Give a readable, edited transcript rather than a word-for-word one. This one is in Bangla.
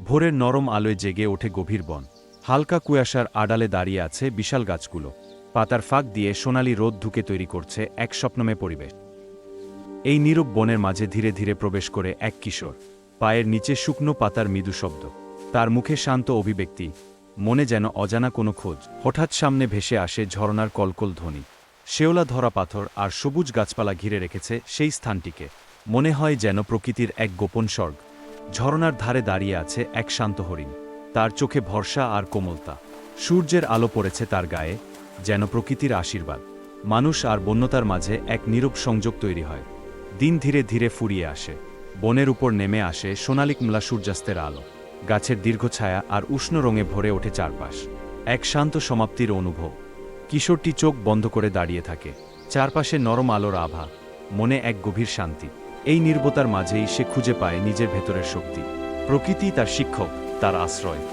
ভোরের নরম আলোয় জেগে ওঠে গভীর বন। হালকা কুয়াশার আড়ালে দাঁড়িয়ে আছে বিশাল গাছগুলো। পাতার ফাঁক দিয়ে সোনালি রোদ ঢুকে তৈরি করছে এক স্বপ্নময় পরিবেশ। এই নীরব বনের মাঝে ধীরে ধীরে প্রবেশ করে এক কিশোর। পায়ের নিচে শুকনো পাতার মৃদু শব্দ, তার মুখে শান্ত অভিব্যক্তি, মনে যেন অজানা কোনো খোঁজ। হঠাৎ সামনে ভেসে আসে ঝরনার কলকল ধ্বনি। শেওলা ধরা পাথর আর সবুজ গাছপালা ঘিরে রেখেছে সেই স্থানটিকে। মনে হয় যেন প্রকৃতির এক গোপন স্বর্গ। ঝরনার ধারে দাঁড়িয়ে আছে এক শান্ত হরিণ, তার চোখে ভরসা আর কোমলতা। সূর্যের আলো পড়েছে তার গায়ে, যেন প্রকৃতির আশীর্বাদ। মানুষ আর বন্যতার মাঝে এক নীরব সংযোগ তৈরি হয়। দিন ধীরে ধীরে ফুরিয়ে আসে। বনের উপর নেমে আসে সোনালিক ম্লা সূর্যাস্তের আলো। গাছের দীর্ঘ ছায়া আর উষ্ণ রঙে ভরে ওঠে চারপাশ। এক শান্ত সমাপ্তির অনুভব। কিশোরটি চোখ বন্ধ করে দাঁড়িয়ে থাকে। চারপাশে নরম আলোর আভা, মনে এক গভীর শান্তি। এই নীরবতার মাঝেই সে খুঁজে পায় নিজের ভেতরের শক্তি। প্রকৃতি তার শিক্ষক, তার আশ্রয়।